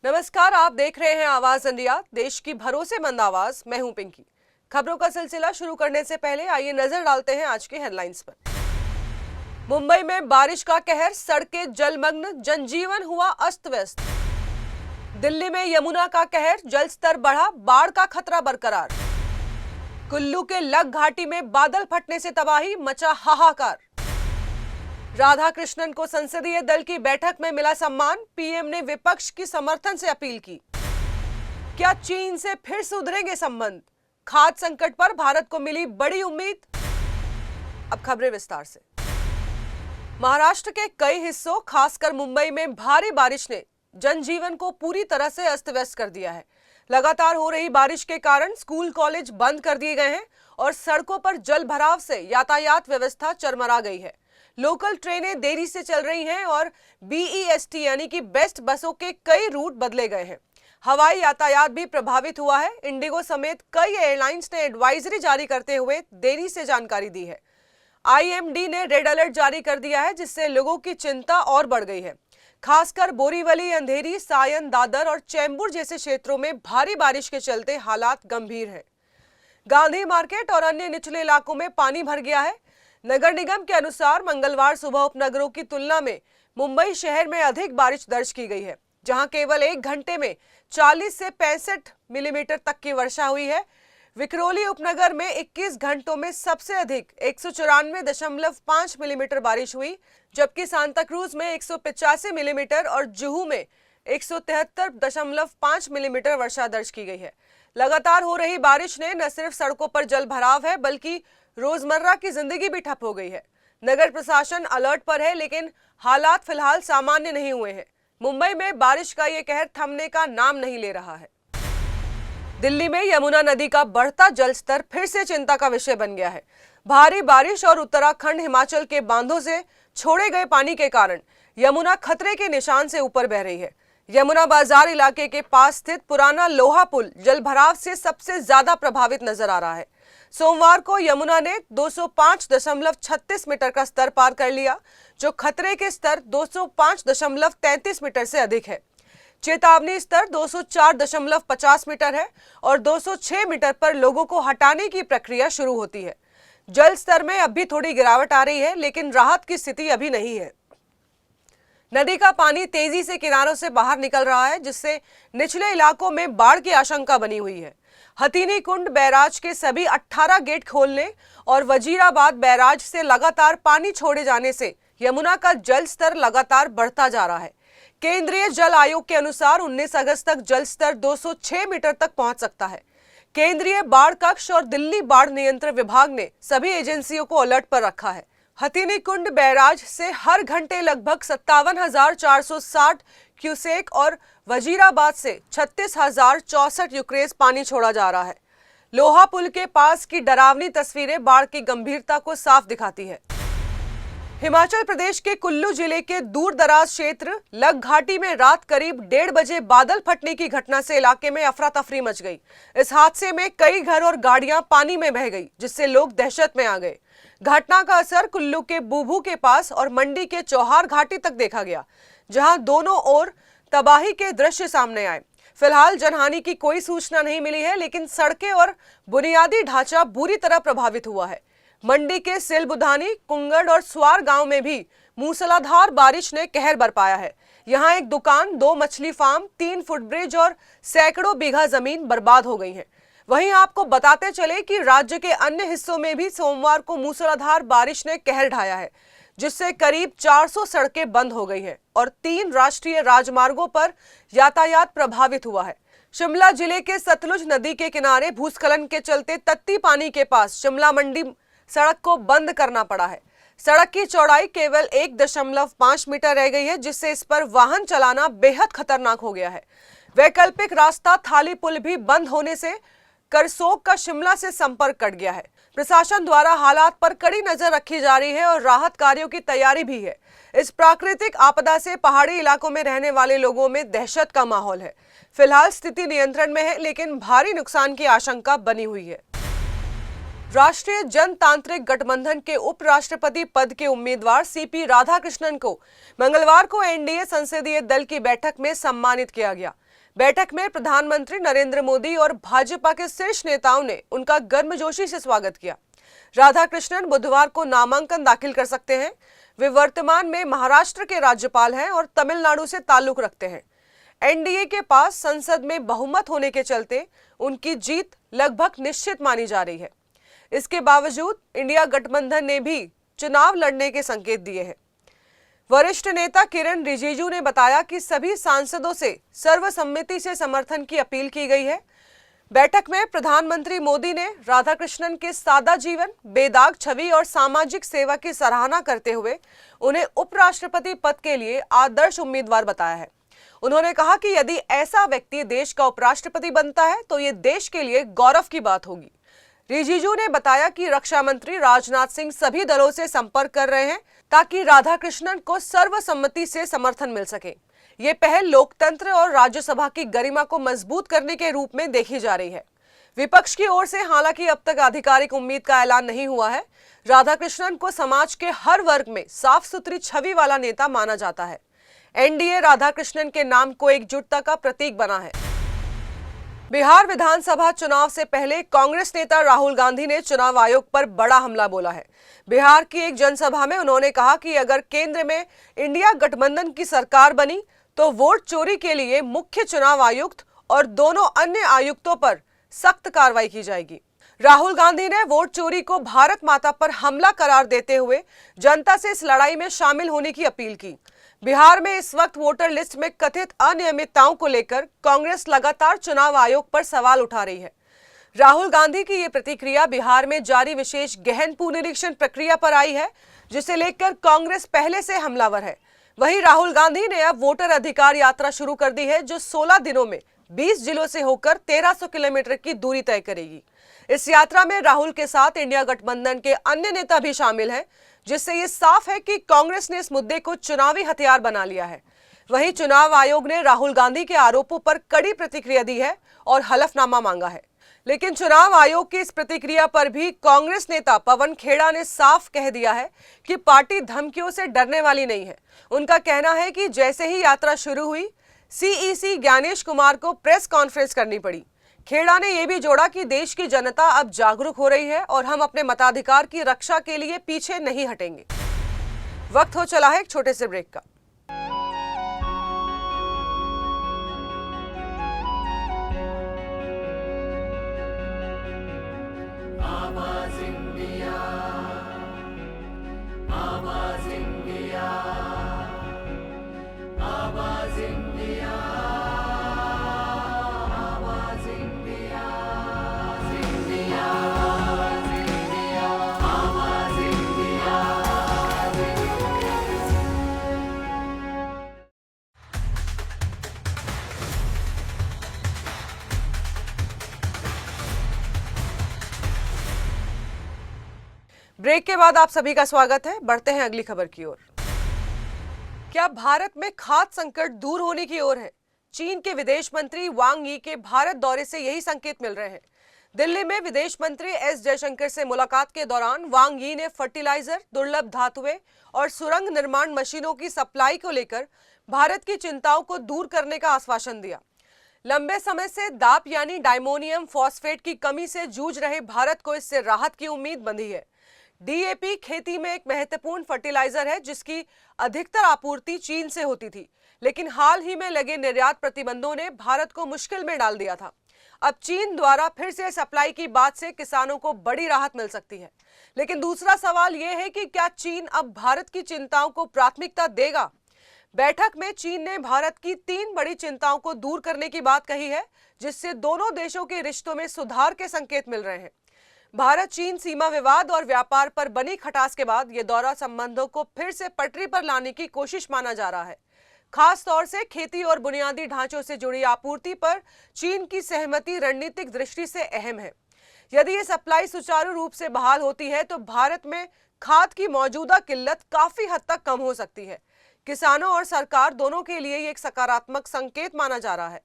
नमस्कार, आप देख रहे हैं आवाज इंडिया, देश की भरोसेमंद आवाज। मैं हूं पिंकी। खबरों का सिलसिला शुरू करने से पहले आइए नजर डालते हैं आज के हेडलाइंस पर। मुंबई में बारिश का कहर, सड़कें जलमग्न, जनजीवन हुआ अस्त व्यस्त। दिल्ली में यमुना का कहर, जल स्तर बढ़ा, बाढ़ का खतरा बरकरार। कुल्लू के लग घाटी में बादल फटने से तबाही, मचा हाहाकार। राधा कृष्णन को संसदीय दल की बैठक में मिला सम्मान, पीएम ने विपक्ष की समर्थन से अपील की। क्या चीन से फिर सुधरेंगे संबंध? खाद्य संकट पर भारत को मिली बड़ी उम्मीद। अब खबरें विस्तार से। महाराष्ट्र के कई हिस्सों, खासकर मुंबई में भारी बारिश ने जनजीवन को पूरी तरह से अस्त व्यस्त कर दिया है। लगातार हो रही बारिश के कारण स्कूल कॉलेज बंद कर दिए गए हैं और सड़कों पर जल भराव से यातायात व्यवस्था चरमरा गई है। लोकल ट्रेनें देरी से चल रही हैं और BEST यानी कि बेस्ट बसों के कई रूट बदले गए हैं। हवाई यातायात भी प्रभावित हुआ है। इंडिगो समेत कई एयरलाइंस ने एडवाइजरी जारी करते हुए देरी से जानकारी दी है। IMD ने रेड अलर्ट जारी कर दिया है, जिससे लोगों की चिंता और बढ़ गई है। खासकर बोरीवली, अंधेरी, सायन, दादर और चेंबूर जैसे क्षेत्रों में भारी बारिश के चलते हालात गंभीर है। गांधी मार्केट और अन्य निचले इलाकों में पानी भर गया है। नगर निगम के अनुसार मंगलवार सुबह उपनगरों की तुलना में मुंबई शहर में अधिक बारिश दर्ज की गई है, जहां केवल 1 घंटे में 40 से 65 मिलीमीटर तक की वर्षा हुई है। विक्रोली उपनगर में 21 घंटों में सबसे अधिक 194.5 मिलीमीटर बारिश हुई, जबकि सांताक्रूज में 185 मिलीमीटर और जुहू में 173.5 मिलीमीटर वर्षा दर्ज की गई है। लगातार हो रही बारिश ने न सिर्फ सड़कों पर जल भराव है, बल्कि रोजमर्रा की जिंदगी भी ठप हो गई है। नगर प्रशासन अलर्ट पर है, लेकिन हालात फिलहाल सामान्य नहीं हुए हैं। मुंबई में बारिश का ये कहर थमने का नाम नहीं ले रहा है। दिल्ली में यमुना नदी का बढ़ता जल स्तर फिर से चिंता का विषय बन गया है। भारी बारिश और उत्तराखंड, हिमाचल के बांधों से छोड़े गए पानी के कारण यमुना खतरे के निशान से ऊपर बह रही है। यमुना बाजार इलाके के पास स्थित पुराना लोहा पुल जलभराव से सबसे ज्यादा प्रभावित नजर आ रहा है। सोमवार को यमुना ने 205.36 मीटर का स्तर पार कर लिया, जो खतरे के स्तर 205.33 मीटर से अधिक है। चेतावनी स्तर 204.50 मीटर है और 206 मीटर पर लोगों को हटाने की प्रक्रिया शुरू होती है। जल स्तर में अब भी थोड़ी गिरावट आ रही है, लेकिन राहत की स्थिति अभी नहीं है। नदी का पानी तेजी से किनारों से बाहर निकल रहा है, जिससे निचले इलाकों में बाढ़ की आशंका बनी हुई है। हथीनी कुंड बैराज के सभी 18 गेट खोलने और वजीराबाद बैराज से लगातार पानी छोड़े जाने से यमुना का जल स्तर लगातार बढ़ता जा रहा है। केंद्रीय जल आयोग के अनुसार 19 अगस्त तक जल स्तर 206 मीटर तक पहुंच सकता है। केंद्रीय बाढ़ कक्ष और दिल्ली बाढ़ नियंत्रण विभाग ने सभी एजेंसियों को अलर्ट पर रखा है। हथीनी कुंड बैराज से हर घंटे लगभग 57,460 क्यूसेक और वजीराबाद से 36,064 यूक्रेस पानी छोड़ा जा रहा है। लोहा पुल के पास की डरावनी तस्वीरें बाढ़ की गंभीरता को साफ दिखाती है। हिमाचल प्रदेश के कुल्लू जिले के दूर दराज क्षेत्र लग घाटी में रात करीब 1:30 बजे बादल फटने की घटना से इलाके में अफरा तफरी मच गई। इस हादसे में कई घर और गाड़ियां पानी में बह गई, जिससे लोग दहशत में आ गए। घटना का असर कुल्लू के बूबू के पास और मंडी के चौहार घाटी तक देखा गया, जहां दोनों ओर तबाही के दृश्य सामने आए। फिलहाल जनहानि की कोई सूचना नहीं मिली है, लेकिन सड़कें और बुनियादी ढांचा बुरी तरह प्रभावित हुआ है। मंडी के सिलबुधानी, कुंगड़ और स्वार गांव में भी मूसलाधार बारिश ने कहर बरपाया है। यहां एक दुकान, 2 मछली फार्म, 3 फुटब्रिज और सैकड़ों बीघा जमीन बर्बाद हो गई है। वहीं आपको बताते चले कि राज्य के अन्य हिस्सों में भी सोमवार को मूसलाधार बारिश ने कहर ढाया है, जिससे करीब 400 सड़कें बंद हो गई हैं और 3 राष्ट्रीय राजमार्गों पर यातायात प्रभावित हुआ है। शिमला जिले के सतलुज नदी के किनारे भूस्खलन के चलते तत्ती पानी के पास शिमला मंडी सड़क को बंद करना पड़ा है। सड़क की चौड़ाई केवल 1.5 मीटर रह गई है, जिससे इस पर वाहन चलाना बेहद खतरनाक हो गया है। वैकल्पिक रास्ता थाली पुल भी बंद होने से करसोग का शिमला से संपर्क कट गया है। प्रशासन द्वारा हालात पर कड़ी नजर रखी जा रही है और राहत कार्यों की तैयारी भी है। इस प्राकृतिक आपदा से पहाड़ी इलाकों में रहने वाले लोगों में दहशत का माहौल है। फिलहाल स्थिति नियंत्रण में है, लेकिन भारी नुकसान की आशंका बनी हुई है। राष्ट्रीय जनतांत्रिक गठबंधन के उपराष्ट्रपति पद के उम्मीदवार CP राधाकृष्णन को मंगलवार को NDA संसदीय दल की बैठक में सम्मानित किया गया। बैठक में प्रधानमंत्री नरेंद्र मोदी और भाजपा के शीर्ष नेताओं ने उनका गर्मजोशी से स्वागत किया। राधाकृष्णन बुधवार को नामांकन दाखिल कर सकते हैं। वे वर्तमान में महाराष्ट्र के राज्यपाल हैं और तमिलनाडु से ताल्लुक रखते हैं। एनडीए के पास संसद में बहुमत होने के चलते उनकी जीत लगभग निश्चित मानी जा रही है। इसके बावजूद इंडिया गठबंधन ने भी चुनाव लड़ने के संकेत दिए हैं। वरिष्ठ नेता किरण रिजिजू ने बताया कि सभी सांसदों से सर्वसम्मति से समर्थन की अपील की गई है। बैठक में प्रधानमंत्री मोदी ने राधाकृष्णन के सादा जीवन, बेदाग छवि और सामाजिक सेवा की सराहना करते हुए उन्हें उपराष्ट्रपति पद के लिए आदर्श उम्मीदवार बताया है। उन्होंने कहा कि यदि ऐसा व्यक्ति देश का उपराष्ट्रपति बनता है तो ये देश के लिए गौरव की बात होगी। रिजिजू ने बताया कि रक्षा मंत्री राजनाथ सिंह सभी दलों से संपर्क कर रहे हैं ताकि राधाकृष्णन को सर्वसम्मति से समर्थन मिल सके। ये पहल लोकतंत्र और राज्यसभा की गरिमा को मजबूत करने के रूप में देखी जा रही है। विपक्ष की ओर से हालांकि अब तक आधिकारिक उम्मीद का ऐलान नहीं हुआ है। राधाकृष्णन को समाज के हर वर्ग में साफ सुथरी छवि वाला नेता माना जाता है। एनडीए राधाकृष्णन के नाम को एकजुटता का प्रतीक बना है। बिहार विधानसभा चुनाव से पहले कांग्रेस नेता राहुल गांधी ने चुनाव आयोग पर बड़ा हमला बोला है। बिहार की एक जनसभा में उन्होंने कहा कि अगर केंद्र में इंडिया गठबंधन की सरकार बनी तो वोट चोरी के लिए मुख्य चुनाव आयुक्त और दोनों अन्य आयुक्तों पर सख्त कार्रवाई की जाएगी। राहुल गांधी ने वोट चोरी को भारत माता पर हमला करार देते हुए जनता से इस लड़ाई में शामिल होने की अपील की। बिहार में इस वक्त वोटर लिस्ट में कथित अनियमितताओं को लेकर कांग्रेस लगातार चुनाव आयोग पर सवाल उठा रही है। राहुल गांधी की ये प्रतिक्रिया बिहार में जारी विशेष गहन पुनरीक्षण प्रक्रिया पर आई है, जिसे लेकर कांग्रेस पहले से हमलावर है। वहीं राहुल गांधी ने अब वोटर अधिकार यात्रा शुरू कर दी है, जो 16 दिनों में 20 जिलों से होकर 1300 किलोमीटर की दूरी तय करेगी। इस यात्रा में राहुल के साथ इंडिया गठबंधन के अन्य नेता भी शामिल हैं, जिससे ये साफ है कि कांग्रेस ने इस मुद्दे को चुनावी हथियार बना लिया है। वहीं चुनाव आयोग ने राहुल गांधी के आरोपों पर कड़ी प्रतिक्रिया दी है और हलफनामा मांगा है। लेकिन चुनाव आयोग की इस प्रतिक्रिया पर भी कांग्रेस नेता पवन खेड़ा ने साफ कह दिया है कि पार्टी धमकियों से डरने वाली नहीं है। उनका कहना है कि जैसे ही यात्रा शुरू हुई, सीईसी ज्ञानेश कुमार को प्रेस कॉन्फ्रेंस करनी पड़ी। खेड़ा ने यह भी जोड़ा कि देश की जनता अब जागरूक हो रही है और हम अपने मताधिकार की रक्षा के लिए पीछे नहीं हटेंगे। वक्त हो चला है एक छोटे से ब्रेक का। आवाज इंडिया, आवाज इंडिया, आवाज इंडिया, आवाज इंडिया, इंडिया, इंडिया, आवाज इंडिया। ब्रेक के बाद आप सभी का स्वागत है। बढ़ते हैं अगली खबर की ओर। क्या भारत में खाद्य संकट दूर होने की ओर है? चीन के विदेश मंत्री वांग यी के भारत दौरे से यही संकेत मिल रहे हैं। दिल्ली में विदेश मंत्री एस जयशंकर से मुलाकात के दौरान वांग यी ने फर्टिलाइजर, दुर्लभ धातुएं और सुरंग निर्माण मशीनों की सप्लाई को लेकर भारत की चिंताओं को दूर करने का आश्वासन दिया। लंबे समय से दाप यानी डायमोनियम फॉस्फेट की कमी से जूझ रहे भारत को इससे राहत की उम्मीद बंधी है। डीएपी खेती में एक महत्वपूर्ण फर्टिलाइजर है, जिसकी अधिकतर आपूर्ति चीन से होती थी, लेकिन हाल ही में लगे निर्यात प्रतिबंधों ने भारत को मुश्किल में डाल दिया था। अब चीन द्वारा फिर से सप्लाई की बात से किसानों को बड़ी राहत मिल सकती है। लेकिन दूसरा सवाल यह है कि क्या चीन अब भारत की चिंताओं को प्राथमिकता देगा? बैठक में चीन ने भारत की 3 बड़ी चिंताओं को दूर करने की बात कही है, जिससे दोनों देशों के रिश्तों में सुधार के संकेत मिल रहे हैं। भारत चीन सीमा विवाद और व्यापार पर बनी खटास के बाद यह दौरा संबंधों को फिर से पटरी पर लाने की कोशिश माना जा रहा है। खास तौर से खेती और बुनियादी ढांचों से जुड़ी आपूर्ति पर चीन की सहमति रणनीतिक दृष्टि से अहम है। यदि ये सप्लाई सुचारू रूप से बहाल होती है तो भारत में खाद की मौजूदा किल्लत काफी हद तक कम हो सकती है। किसानों और सरकार दोनों के लिए ये एक सकारात्मक संकेत माना जा रहा है।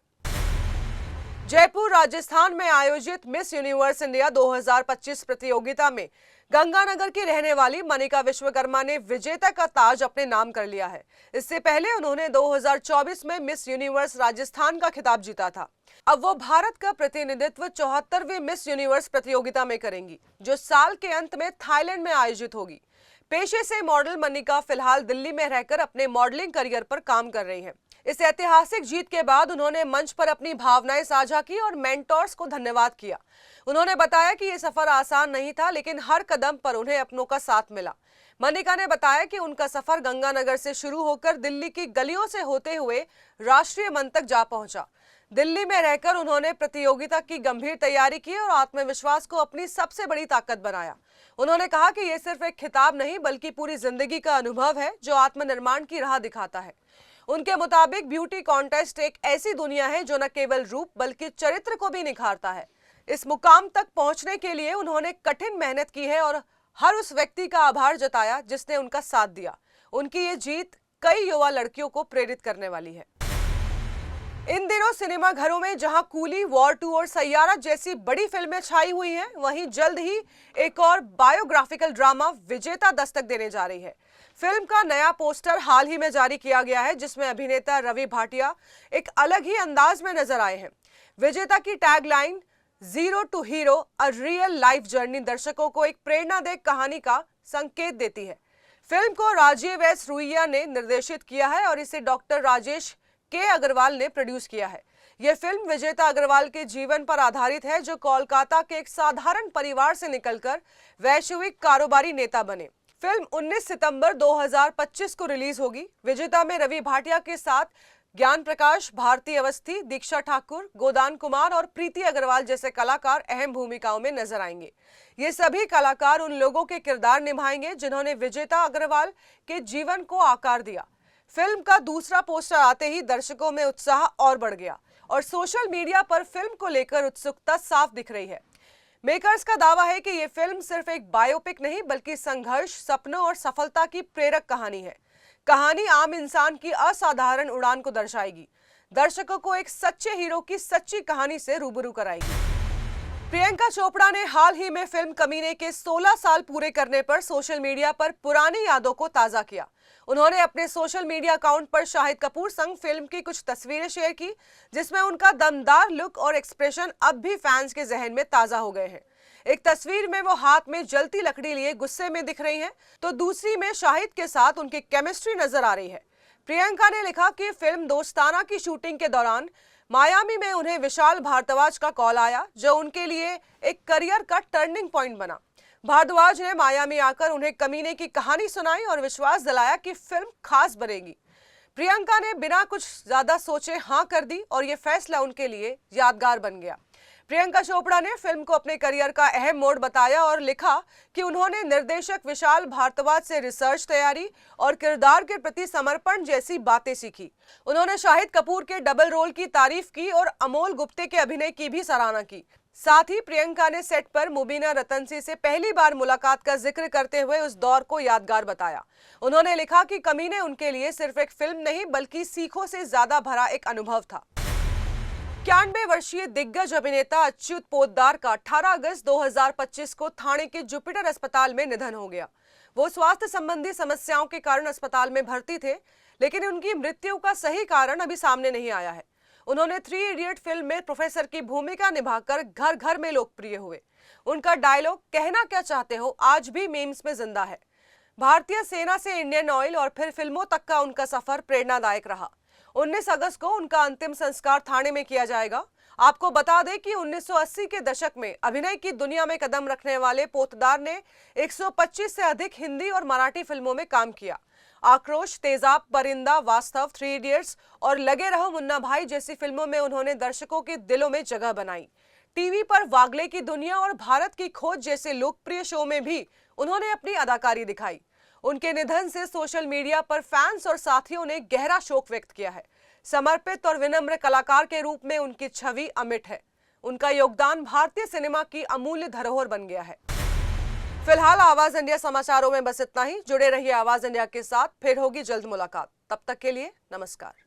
जयपुर राजस्थान में आयोजित मिस यूनिवर्स इंडिया 2025 प्रतियोगिता में गंगानगर की रहने वाली मनिका विश्वकर्मा ने विजेता का ताज अपने नाम कर लिया है। इससे पहले उन्होंने 2024 में मिस यूनिवर्स राजस्थान का खिताब जीता था। अब वो भारत का प्रतिनिधित्व 74वीं मिस यूनिवर्स प्रतियोगिता में करेंगी, जो साल के अंत में थाईलैंड में आयोजित होगी। पेशे से मॉडल मनिका फिलहाल दिल्ली में रहकर अपने मॉडलिंग करियर पर काम कर रही हैं। इस ऐतिहासिक जीत के बाद उन्होंने मंच पर अपनी भावनाएं साझा की और मेंटोर्स को धन्यवाद किया। उन्होंने बताया कि ये सफर आसान नहीं था, लेकिन हर कदम पर उन्हें अपनों का साथ मिला। मनिका ने बताया कि उनका सफर गंगानगर से शुरू होकर दिल्ली की गलियों से होते हुए राष्ट्रीय मंच तक जा पहुंचा। दिल्ली में रहकर उन्होंने प्रतियोगिता की गंभीर तैयारी की और आत्मविश्वास को अपनी सबसे बड़ी ताकत बनाया। उन्होंने कहा कि यह सिर्फ एक खिताब नहीं, बल्कि पूरी जिंदगी का अनुभव है जो आत्मनिर्माण की राह दिखाता है। उनके मुताबिक ब्यूटी कॉन्टेस्ट एक ऐसी दुनिया है जो न केवल रूप बल्कि चरित्र को भी निखारता है। इस मुकाम तक पहुंचने के लिए उन्होंने कठिन मेहनत की है और हर उस व्यक्ति का आभार जताया जिसने उनका साथ दिया। उनकी ये जीत कई युवा लड़कियों को प्रेरित करने वाली है। इन दिनों सिनेमा घरों में जहां कूली, वॉर 2 और सैयारा जैसी बड़ी फिल्में छाई हुई हैं, वहीं जल्द ही एक और बायोग्राफिकल ड्रामा विजेता दस्तक देने जा रही है। फिल्म का नया पोस्टर हाल ही में जारी किया गया है, जिसमें अभिनेता रवि भाटिया एक अलग ही अंदाज में नजर आए हैं। विजेता की tagline zero to hero, a real life journey दर्शकों को एक प्रेरणादायक कहानी का संकेत देती है। फिल्म को राजीव एस रुइया ने निर्देशित किया है और इसे डॉक्टर राजेश के अग्रवाल ने प्रोड्यूस किया है। यह फिल्म विजेता अग्रवाल के जीवन पर आधारित है, जो कोलकाता के एक साधारण परिवार से निकलकर वैश्विक कारोबारी नेता बने। फिल्म 19 सितंबर 2025 को रिलीज होगी। विजेता में रवि भाटिया के साथ ज्ञान प्रकाश, भारती अवस्थी, दीक्षा ठाकुर, गोदान कुमार और प्रीति अग्रवाल जैसे कलाकार अहम भूमिकाओं में नजर आएंगे। ये सभी कलाकार उन लोगों के किरदार निभाएंगे जिन्होंने विजेता अग्रवाल के जीवन को आकार दिया। फिल्म का दूसरा पोस्टर आते ही दर्शकों में उत्साह और बढ़ गया और सोशल मीडिया पर फिल्म को लेकर उत्सुकता साफ दिख रही है। मेकर्स का दावा है कि यह फिल्म सिर्फ एक बायोपिक नहीं, बल्कि संघर्ष, सपनों और सफलता की प्रेरक कहानी है। कहानी आम इंसान की असाधारण उड़ान को दर्शाएगी, दर्शकों को एक सच्चे हीरो की सच्ची कहानी से रूबरू कराएगी। प्रियंका चोपड़ा ने हाल ही में फिल्म कमीने के 16 साल पूरे करने पर सोशल मीडिया पर पुरानी यादों को ताजा किया। उन्होंने अपने सोशल मीडिया अकाउंट पर शाहिद कपूर संग फिल्म की कुछ तस्वीरें शेयर की, जिसमें उनका दमदार लुक और एक्सप्रेशन अब भी फैंस के जहन में ताजा हो गए हैं। एक तस्वीर में वो हाथ में जलती लकड़ी लिए गुस्से में दिख रही हैं, तो दूसरी में शाहिद के साथ उनकी केमिस्ट्री नजर आ रही है। प्रियंका ने लिखा कि फिल्म दोस्ताना की शूटिंग के दौरान मायामी में उन्हें विशाल भारद्वाज का कॉल आया, जो उनके लिए एक करियर का टर्निंग पॉइंट बना। भारद्वाज ने मायामी आकर उन्हें कमीने की कहानी सुनाई और विश्वास दिलाया कि फिल्म खास बनेगी। प्रियंका ने बिना कुछ ज्यादा सोचे हाँ कर दी और ये फैसला उनके लिए यादगार बन गया। प्रियंका चोपड़ा ने फिल्म को अपने करियर का अहम मोड़ बताया और लिखा कि उन्होंने निर्देशक विशाल भारद्वाज से रिसर्च तैयारी और किरदार के प्रति समर्पण जैसी बातें सीखी। उन्होंने शाहिद कपूर के डबल रोल की तारीफ की और अमोल गुप्ते के अभिनय की भी सराहना की। साथ ही प्रियंका ने सेट पर मुबीना रतनसी से पहली बार मुलाकात का जिक्र करते हुए उस दौर को यादगार बताया। उन्होंने लिखा कि कमीने उनके लिए सिर्फ एक फिल्म नहीं, बल्कि सीखों से ज्यादा भरा एक अनुभव था। 91 वर्षीय दिग्गज अभिनेता अच्युत पोद्दार का 18 अगस्त 2025 को ठाणे के जुपिटर अस्पताल में निधन हो गया। वो स्वास्थ्य संबंधी समस्याओं के कारण अस्पताल में भर्ती थे, लेकिन उनकी मृत्यु का सही कारण अभी सामने नहीं आया है। उन्होंने 3 इडियट फिल्म में प्रोफेसर की भूमिका निभाकर घर घर में लोकप्रिय हुए। उनका डायलॉग कहना क्या चाहते हो आज भी मीम्स में जिंदा है। भारतीय सेना से इंडियन ऑयल और फिर फिल्मों तक का उनका सफर प्रेरणादायक रहा। 19 अगस्त को उनका अंतिम संस्कार ठाणे में किया जाएगा। आपको बता दें कि 1980 के दशक में अभिनय की दुनिया में कदम रखने वाले पोद्दार ने 125 से अधिक हिंदी और मराठी फिल्मों में काम किया। आक्रोश, तेजाब, परिंदा, वास्तव, 3 इडियट्स और लगे रहो मुन्ना भाई जैसी फिल्मों में उन्होंने दर्शकों के दिलों में जगह बनाई। टीवी पर वागले की दुनिया और भारत की खोज जैसे लोकप्रिय शो में भी उन्होंने अपनी अदाकारी दिखाई। उनके निधन से सोशल मीडिया पर फैंस और साथियों ने गहरा शोक व्यक्त किया है। समर्पित और विनम्र कलाकार के रूप में उनकी छवि अमिट है। उनका योगदान भारतीय सिनेमा की अमूल्य धरोहर बन गया है। फिलहाल आवाज इंडिया समाचारों में बस इतना ही। जुड़े रहिए आवाज इंडिया के साथ, फिर होगी जल्द मुलाकात। तब तक के लिए नमस्कार।